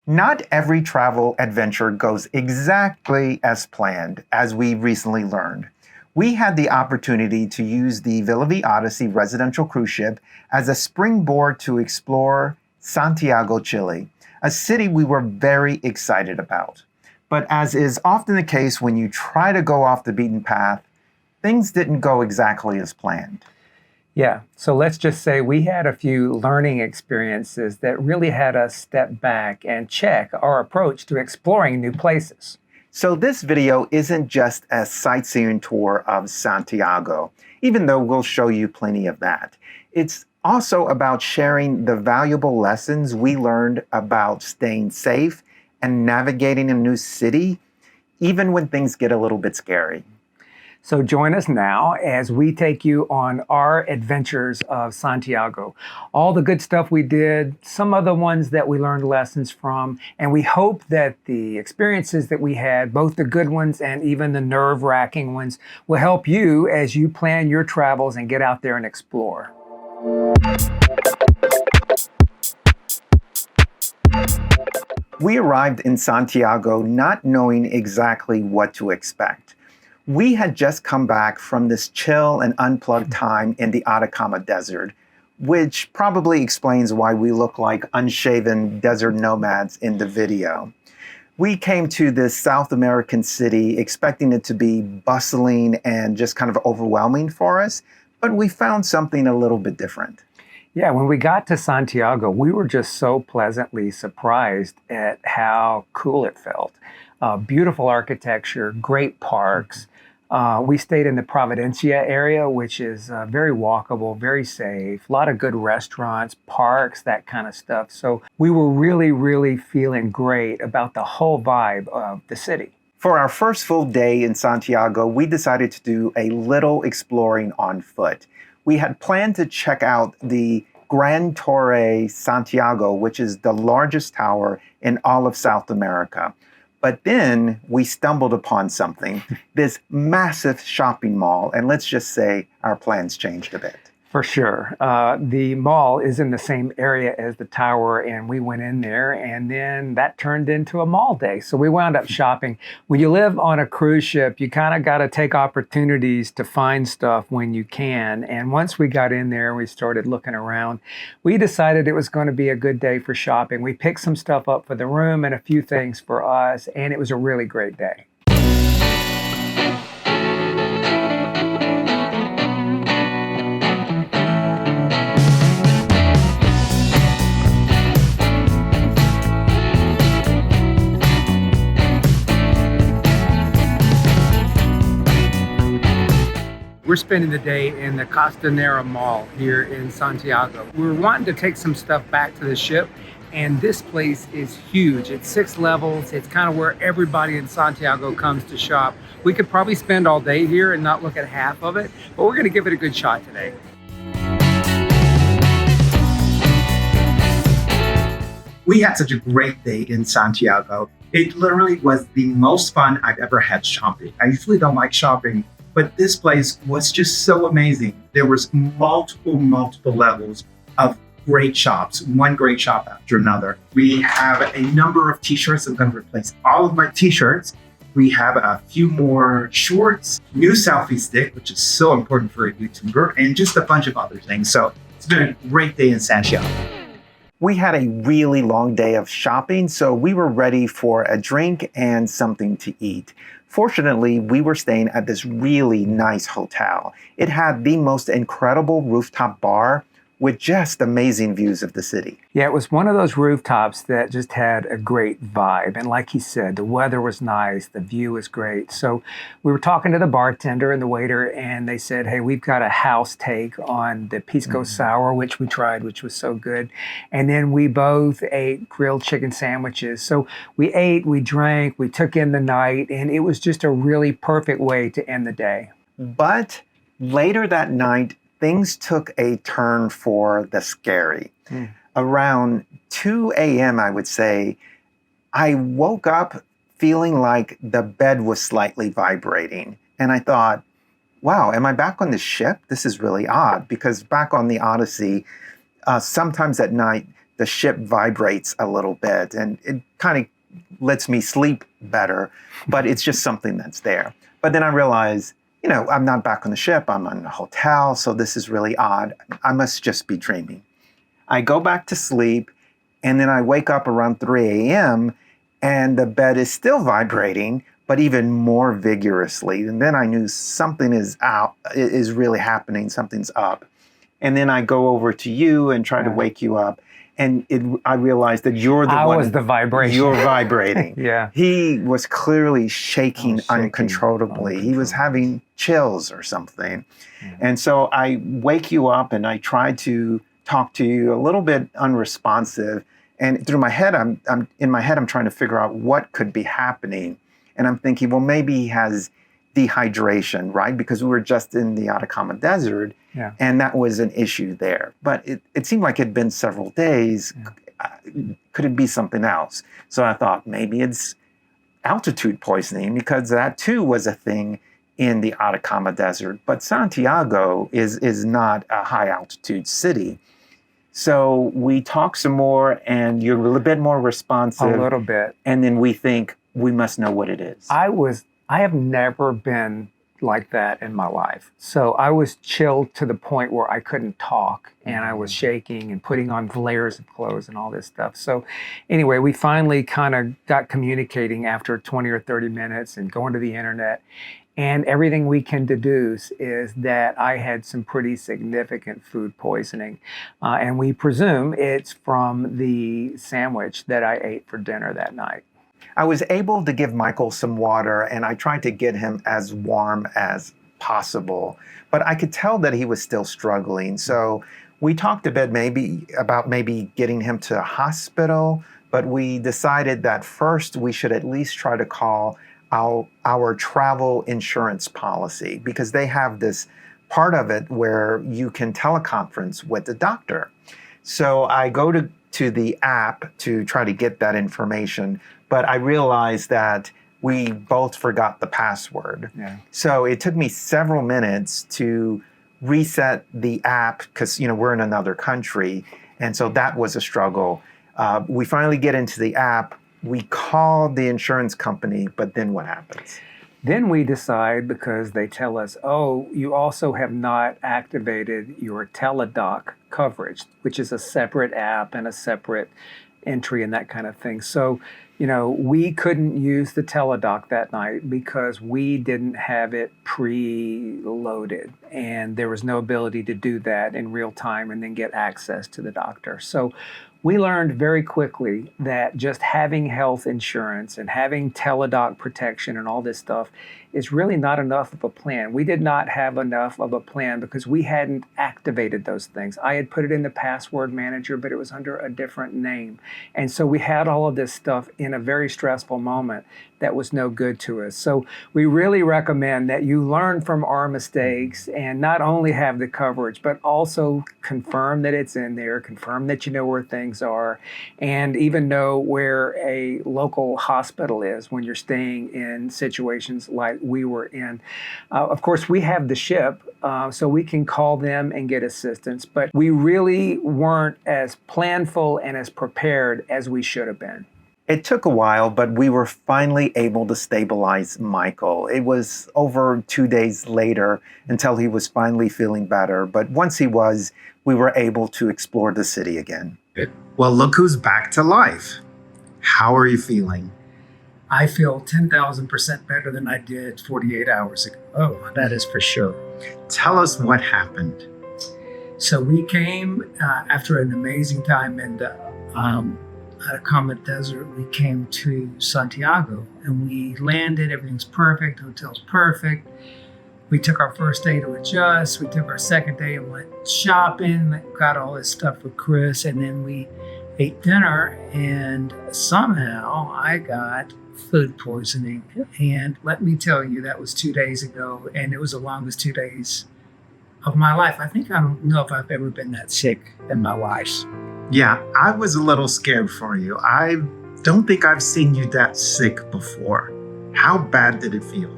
Not every travel adventure goes exactly as planned, as we recently learned. We had the opportunity to use the Villa Vie Odyssey residential cruise ship as a springboard to explore Santiago, Chile, a city we were very excited about. But as is often the case when you try to go off the beaten path, things didn't go exactly as planned. Yeah, so let's just say we had a few learning experiences that really had us step back and check our approach to exploring new places. So this video isn't just a sightseeing tour of Santiago, even though we'll show you plenty of that. It's also about sharing the valuable lessons we learned about staying safe and navigating a new city, even when things get a little bit scary. So join us now as we take you on our adventures of Santiago. All the good stuff we did, some of the ones that we learned lessons from, and we hope that the experiences that we had, both the good ones and even the nerve-wracking ones, will help you as you plan your travels and get out there and explore. We arrived in Santiago not knowing exactly what to expect. We had just come back from this chill and unplugged time in the Atacama Desert, which probably explains why we look like unshaven desert nomads in the video. We came to this South American city expecting it to be bustling and just kind of overwhelming for us, but we found something a little bit different. Yeah, when we got to Santiago, we were just so pleasantly surprised at how cool it felt. Beautiful architecture, great parks. We stayed in the Providencia area, which is very walkable, very safe, a lot of good restaurants, parks, that kind of stuff. So we were really feeling great about the whole vibe of the city. For our first full day in Santiago, we decided to do a little exploring on foot. We had planned to check out the Gran Torre Santiago, which is the largest tower in all of South America. But then we stumbled upon something, this massive shopping mall, and let's just say our plans changed a bit. For sure. The mall is in the same area as the tower, and we went in there, and then that turned into a mall day. So we wound up shopping. When you live on a cruise ship, you kind of got to take opportunities to find stuff when you can. And once we got in there, we started looking around. We decided it was going to be a good day for shopping. We picked some stuff up for the room and a few things for us, and it was a really great day. We're spending the day in the Costanera Mall here in Santiago. We were wanting to take some stuff back to the ship, and this place is huge. It's 6 levels. It's kind of where everybody in Santiago comes to shop. We could probably spend all day here and not look at half of it, but we're gonna give it a good shot today. We had such a great day in Santiago. It literally was the most fun I've ever had shopping. I usually don't like shopping, but this place was just so amazing. There was multiple levels of great shops, one great shop after another. We have a number of t-shirts. I'm going to replace all of my t-shirts. We have a few more shorts, new selfie stick, which is so important for a YouTuber, and just a bunch of other things. So it's been a great day in Santiago. We had a really long day of shopping, so we were ready for a drink and something to eat. Fortunately, we were staying at this really nice hotel. It had the most incredible rooftop bar with just amazing views of the city. Yeah, it was one of those rooftops that just had a great vibe. And like he said, the weather was nice, the view was great. So we were talking to the bartender and the waiter, and they said, hey, we've got a house take on the pisco sour, which we tried, which was so good. And then we both ate grilled chicken sandwiches. So we ate, we drank, we took in the night, and it was just a really perfect way to end the day. But later that night, things took a turn for the scary. Around 2 a.m., I would say, I woke up feeling like the bed was slightly vibrating. And I thought, wow, am I back on the ship? This is really odd, because back on the Odyssey, sometimes at night, the ship vibrates a little bit. And it kind of lets me sleep better, but it's just something that's there. But then I realize, I'm not back on the ship. I'm in a hotel, so this is really odd. I must just be dreaming. I go back to sleep, and then I wake up around 3 a.m., and the bed is still vibrating, but even more vigorously. And then I knew something is really happening, something's up. And then I go over to you and try to wake you up. And I realized that you're the one. I was the vibration. You're vibrating. Yeah. He was clearly shaking uncontrollably. He was having chills or something. Yeah. And so I wake you up and I try to talk to you, a little bit unresponsive. And through my head, I'm trying to figure out what could be happening. And I'm thinking, well, maybe he has dehydration, right? Because we were just in the Atacama Desert, and that was an issue there. But it seemed like it had been several days. Yeah. Could it be something else? So I thought maybe it's altitude poisoning, because that too was a thing in the Atacama Desert. But Santiago is not a high altitude city. So we talk some more, and you're a little bit more responsive. A little bit. And then we think we must know what it is. I have never been like that in my life. So I was chilled to the point where I couldn't talk, and I was shaking and putting on layers of clothes and all this stuff. So anyway, we finally kind of got communicating after 20 or 30 minutes and going to the internet. And everything we can deduce is that I had some pretty significant food poisoning. And we presume it's from the sandwich that I ate for dinner that night. I was able to give Michael some water, and I tried to get him as warm as possible. But I could tell that he was still struggling. So we talked a bit about getting him to a hospital, but we decided that first we should at least try to call our travel insurance policy, because they have this part of it where you can teleconference with the doctor. So I go to the app to try to get that information, but I realized that we both forgot the password. Yeah. So it took me several minutes to reset the app, because we're in another country, and so that was a struggle. We finally get into the app. We call the insurance company, but then what happens? Then we decide, because they tell us, oh, you also have not activated your Teledoc coverage, which is a separate app and a separate entry and that kind of thing. So, we couldn't use the Teledoc that night because we didn't have it pre-loaded, and there was no ability to do that in real time and then get access to the doctor. So we learned very quickly that just having health insurance and having Teledoc protection and all this stuff is really not enough of a plan. We did not have enough of a plan because we hadn't activated those things. I had put it in the password manager, but it was under a different name. And so we had all of this stuff in a very stressful moment that was no good to us. So we really recommend that you learn from our mistakes and not only have the coverage, but also confirm that it's in there, confirm that you know where things are, and even know where a local hospital is when you're staying in situations like we were in. Of course, we have the ship, so we can call them and get assistance, but we really weren't as planful and as prepared as we should have been. It took a while, but we were finally able to stabilize Michael. It was over 2 days later until he was finally feeling better. But once he was, we were able to explore the city again. Well, look who's back to life. How are you feeling? I feel 10,000% better than I did 48 hours ago. Oh, that is for sure. Tell us what happened. So we came after an amazing time in the Atacama Desert. We came to Santiago and we landed. Everything's perfect. Hotel's perfect. We took our first day to adjust. We took our second day and went shopping, got all this stuff for Chris, and then we ate dinner, and somehow I got food poisoning. And let me tell you, that was 2 days ago, and it was the longest 2 days of my life. I don't know if I've ever been that sick in my life. Yeah, I was a little scared for you. I don't think I've seen you that sick before. How bad did it feel?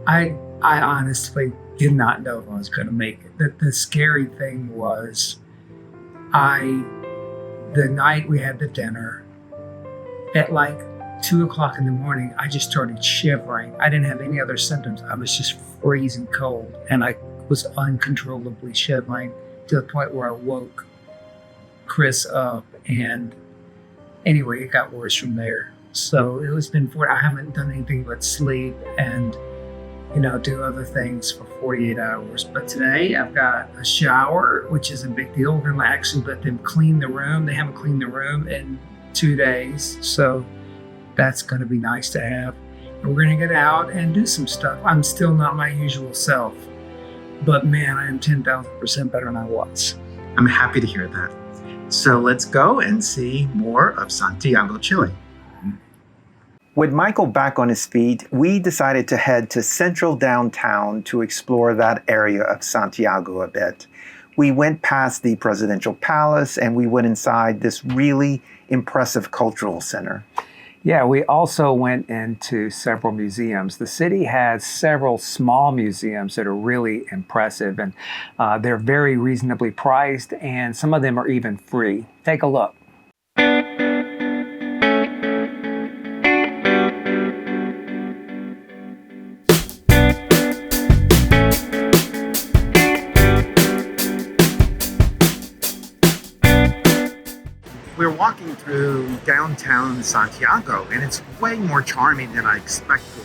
I honestly did not know if I was going to make it. The scary thing was, the night we had the dinner, At like 2 o'clock in the morning, I just started shivering. I didn't have any other symptoms. I was just freezing cold, and I was uncontrollably shivering to the point where I woke Chris up. And anyway, it got worse from there. So it was been I haven't done anything but sleep and do other things for 48 hours. But today I've got a shower, which is a big deal. We're gonna actually let them clean the room. They haven't cleaned the room in 2 days, so that's gonna be nice to have. And we're gonna get out and do some stuff. I'm still not my usual self, but man, I am 10,000% better than I was. I'm happy to hear that. So let's go and see more of Santiago, Chile. With Michael back on his feet, we decided to head to central downtown to explore that area of Santiago a bit. We went past the presidential palace and we went inside this really impressive cultural center. Yeah, we also went into several museums. The city has several small museums that are really impressive, and they're very reasonably priced, and some of them are even free. Take a look. We're walking through downtown Santiago, and it's way more charming than I expected.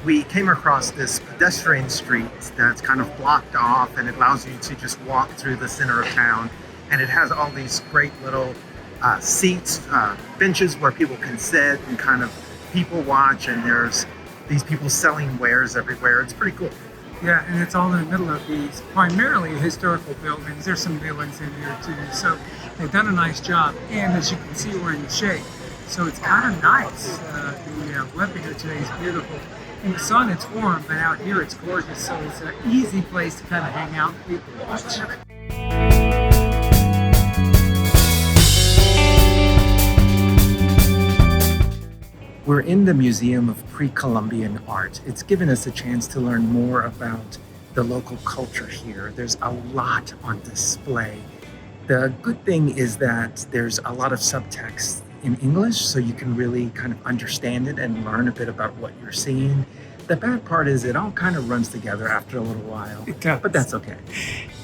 We came across this pedestrian street that's kind of blocked off, and it allows you to just walk through the center of town. And it has all these great little seats, benches where people can sit and kind of people watch, and there's these people selling wares everywhere. It's pretty cool. Yeah, and it's all in the middle of these primarily historical buildings. There's some buildings in here too. So they've done a nice job. And as you can see, we're in the shade. So it's kind of nice. The weather here today is beautiful. In the sun, it's warm, but out here, it's gorgeous. So it's an easy place to kind of hang out and people watch. We're in the Museum of Pre-Columbian Art. It's given us a chance to learn more about the local culture here. There's a lot on display. The good thing is that there's a lot of subtext in English, so you can really kind of understand it and learn a bit about what you're seeing. The bad part is it all kind of runs together after a little while, It does. but that's okay.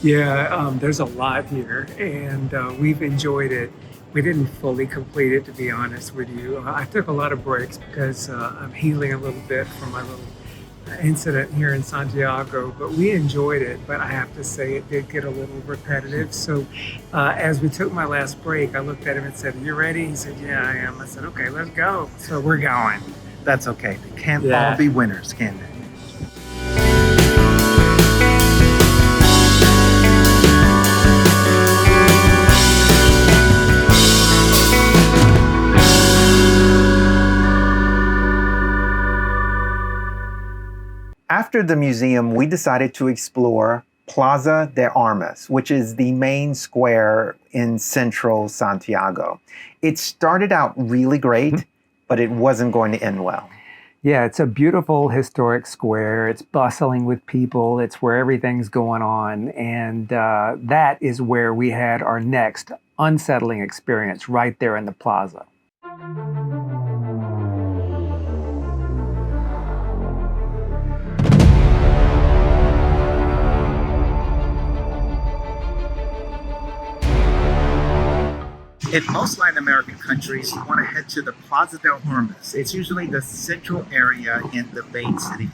Yeah, there's a lot here, and we've enjoyed it. We didn't fully complete it, to be honest with you. I took a lot of breaks because I'm healing a little bit from my little incident here in Santiago, but we enjoyed it. But I have to say it did get a little repetitive. So as we took my last break, I looked at him and said, "You ready?" He said, "Yeah, I am." I said, "Okay, let's go." So we're going. That's okay. They can't Yeah. all be winners, can they? After the museum, we decided to explore Plaza de Armas, which is the main square in central Santiago. It started out really great, but it wasn't going to end well. Yeah, it's a beautiful historic square. It's bustling with people. It's where everything's going on. And that is where we had our next unsettling experience, right there in the plaza. In most Latin American countries, you want to head to the Plaza de Armas. It's usually the central area in the main city,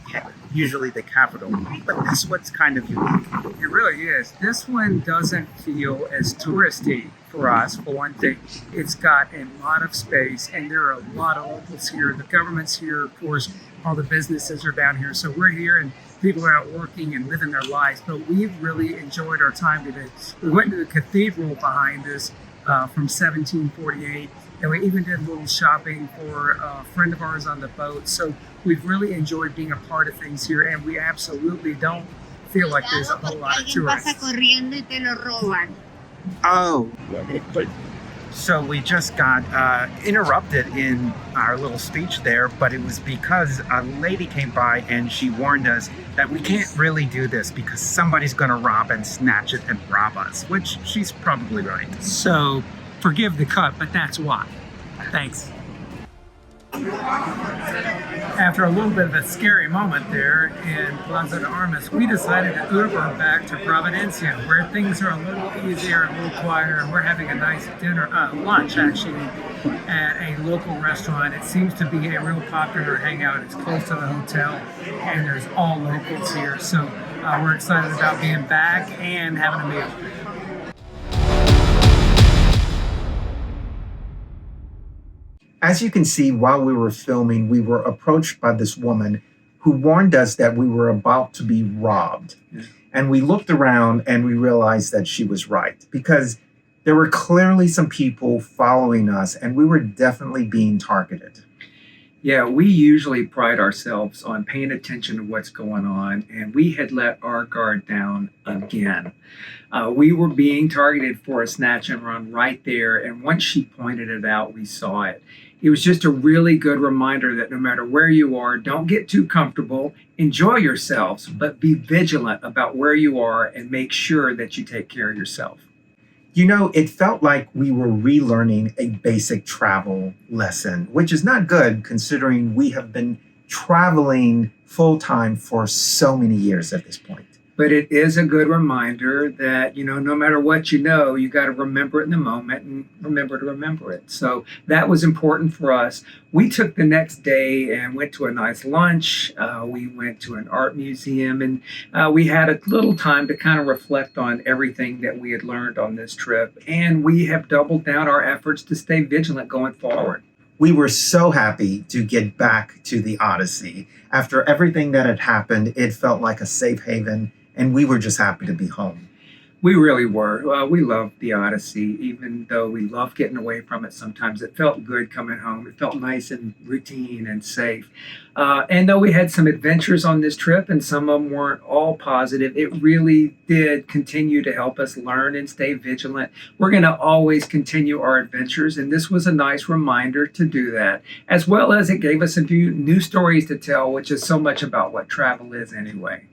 usually the capital. But this one's kind of unique. It really is. This one doesn't feel as touristy for us, for one thing. It's got a lot of space, and there are a lot of locals here. The government's here, of course. All the businesses are down here. So we're here, and people are out working and living their lives. But we've really enjoyed our time today. We went to the cathedral behind us from 1748. And we even did a little shopping for a friend of ours on the boat. So we've really enjoyed being a part of things here, and we absolutely don't feel like there's a whole lot of tourists. Oh, so we just got interrupted in our little speech there, but it was because a lady came by and she warned us that we can't really do this because somebody's going to rob and snatch it and rob us, which she's probably right. So forgive the cut, but that's why. Thanks. After a little bit of a scary moment there in Plaza de Armas, we decided to Uber back to Providencia, where things are a little easier, a little quieter, and we're having a nice lunch actually, at a local restaurant. It seems to be a real popular hangout. It's close to the hotel, and there's all locals here. So we're excited about being back and having a meal. As you can see, while we were filming, we were approached by this woman who warned us that we were about to be robbed. Yeah. And we looked around and we realized that she was right, because there were clearly some people following us and we were definitely being targeted. Yeah, we usually pride ourselves on paying attention to what's going on, and we had let our guard down again. We were being targeted for a snatch and run right there, and once she pointed it out, we saw it. It was just a really good reminder that no matter where you are, don't get too comfortable, enjoy yourselves, but be vigilant about where you are and make sure that you take care of yourself. You know, it felt like we were relearning a basic travel lesson, which is not good considering we have been traveling full-time for so many years at this point. But it is a good reminder that, no matter what you got to remember it in the moment and remember to remember it. So that was important for us. We took the next day and went to a nice lunch. We went to an art museum, and we had a little time to kind of reflect on everything that we had learned on this trip. And we have doubled down our efforts to stay vigilant going forward. We were so happy to get back to the Odyssey. After everything that had happened, it felt like a safe haven. And we were just happy to be home. We really were. We loved the Odyssey, even though we loved getting away from it sometimes. It felt good coming home. It felt nice and routine and safe. And though we had some adventures on this trip and some of them weren't all positive, it really did continue to help us learn and stay vigilant. We're going to always continue our adventures, and this was a nice reminder to do that, as well as it gave us a few new stories to tell, which is so much about what travel is anyway.